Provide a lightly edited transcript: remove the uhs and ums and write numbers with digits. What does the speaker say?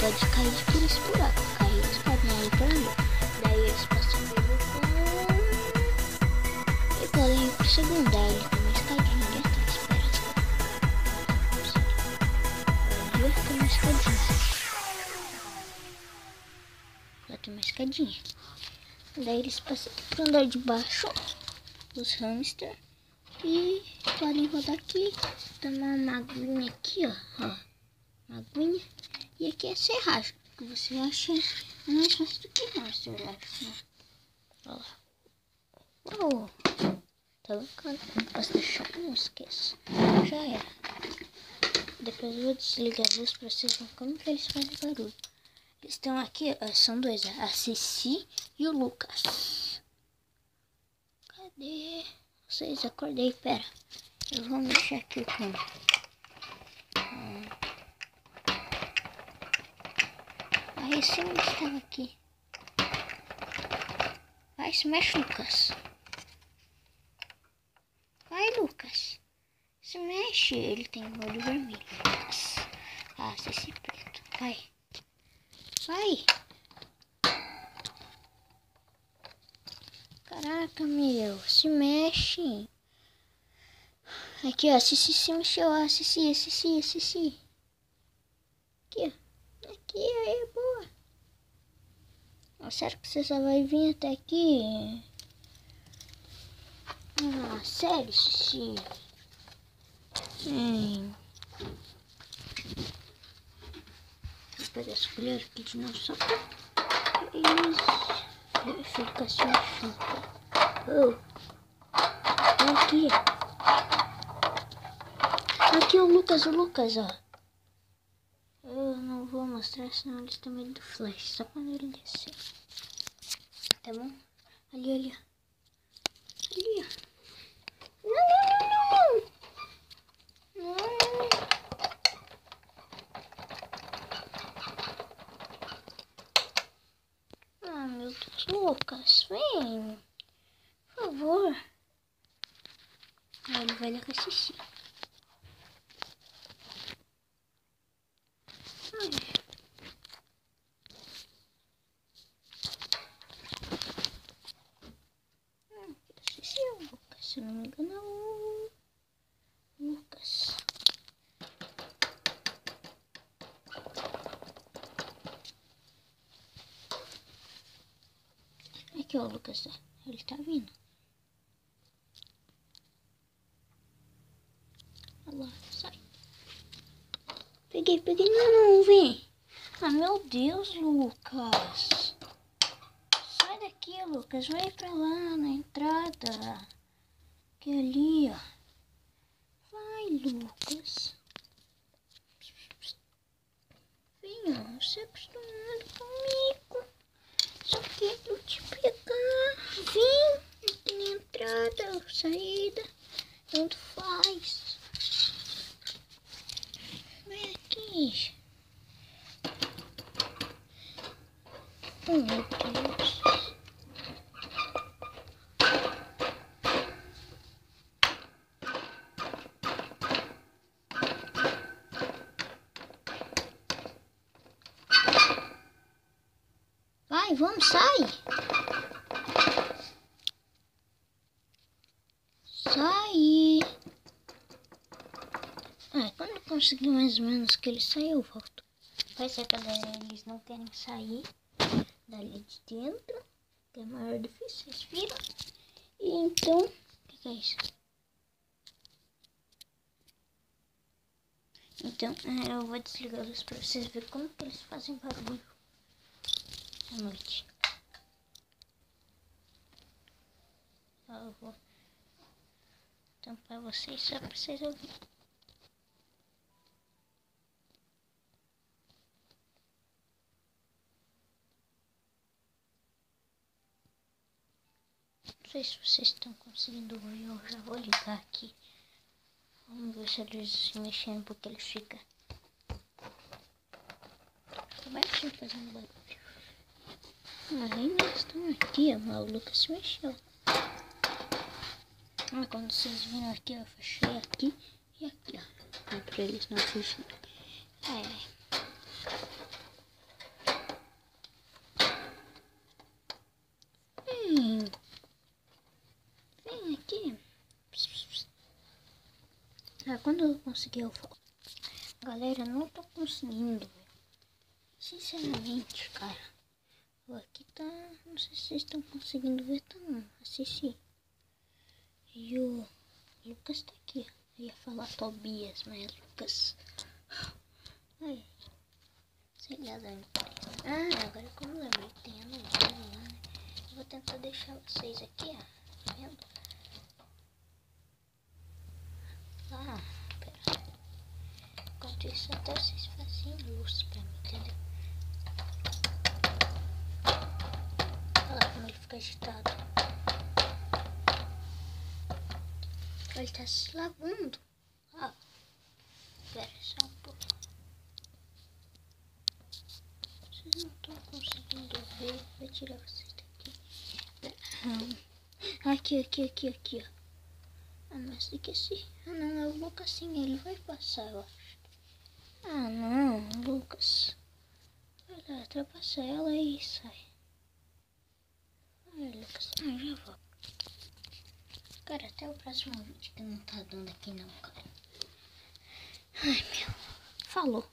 pode cair por esse buraco. Cair, eles podem ir pra ali. Daí eles passam pelo cão. E podem ir pro segundo. Daí ele tem uma escadinha ali atrás. Espera. Ali tem uma escadinha. Lá tem uma escadinha. Daí eles passam aqui pro andar de baixo. Os hamsters. E podem rodar aqui. Tomar uma aguinha aqui, ó. Uma aguinha. E aqui é serragem. Que você acha mais fácil do que hamster, eu acho, né? Olha lá. Uou. Tá vendo? Não posso deixar, não esqueça. Já era. Depois eu vou desligar a luz pra vocês verem como que eles fazem barulho. Eles estão aqui, ó, são dois, a Cici e o Lucas. Cadê vocês? Acordei, pera. Eu vou mexer aqui com... Aí esse onde estava aqui. Vai, se mexe, Lucas. Vai, Lucas. Se mexe. Ele tem um olho vermelho, Lucas. Ah, Cici preto. Vai. Vai. Caraca, meu. Se mexe. Aqui, ó. Cici se mexeu. Ó. Cici. Aqui, ó. Aqui, aí, boa. Oh, sério que você só vai vir até aqui? Ah, sério, Cici? Vou pegar essa colher aqui de novo só pra eles ficar assim, oh. Aqui. Aqui o Lucas, ó. Eu não vou mostrar, senão eles têm medo do flash. Só quando ele descer. Tá bom? Ali, ali, ó. Ali, ó. Não. Ah, meu Deus. Lucas, vem. Por favor. Aí ele vai lá com a Cici. Cici é o Lucas, se não me engano é o Lucas. Aqui ó, o Lucas, ele tá vindo. Olha lá, sai. Peguei, não, vem. Ah, meu Deus, Lucas. Sai daqui, Lucas, vai pra lá na entrada. Que ali, ó. Vai, Lucas. Vem, ó, você é acostumado comigo. Só quero te pegar. Vem aqui na entrada ou saída. Tanto faz. Vem aqui. Oh, meu Deus. Vai, vamos, sai. Sai. Ah, quando eu conseguir mais ou menos que ele saia, eu volto. Vai ser para eles não querem sair dali de dentro, que é maior difícil, vocês viram? E então, o que é isso? Então, eu vou desligar a luz para vocês verem como que eles fazem barulho à noite. Eu vou tampar vocês só para vocês ouvirem. Não sei se vocês estão conseguindo ouvir, eu já vou ligar aqui. Vamos ver se eles se mexendo, porque eles ficam. Vai assim fazendo barulho. Mas ainda estão aqui, ó. O Lucas se mexeu. Ah, quando vocês viram aqui, eu fechei aqui e aqui, ó. Pra eles não fugirem. quando eu conseguir eu falo. Galera, não tô conseguindo, velho. Sinceramente, cara. Aqui tá... Não sei se vocês estão conseguindo ver, tá não. Assistir. E o Lucas tá aqui. Eu ia falar Tobias, mas é Lucas. Ai. Sei lá de onde parece. Ah, agora como eu lembrei que tem a novela lá, né? Eu vou tentar deixar vocês aqui, ó. Tá vendo? Ah, pera. Enquanto isso, até vocês fazem luz pra mim, entendeu? Olha lá como ele fica agitado. Ele tá se lavando. Ó. Pera, só um pouco. Vocês não estão conseguindo ver. Vou tirar vocês daqui. Aqui, ó. Ah, mas que esse... Ah, não, é o Lucas sim. Ele vai passar, eu acho. Ah, não, Lucas. Vai lá, ultrapassa ela e sai. Ai, Lucas. Ah, já vou. Cara, até o próximo vídeo que não tá dando aqui não, cara. Ai, meu. Falou.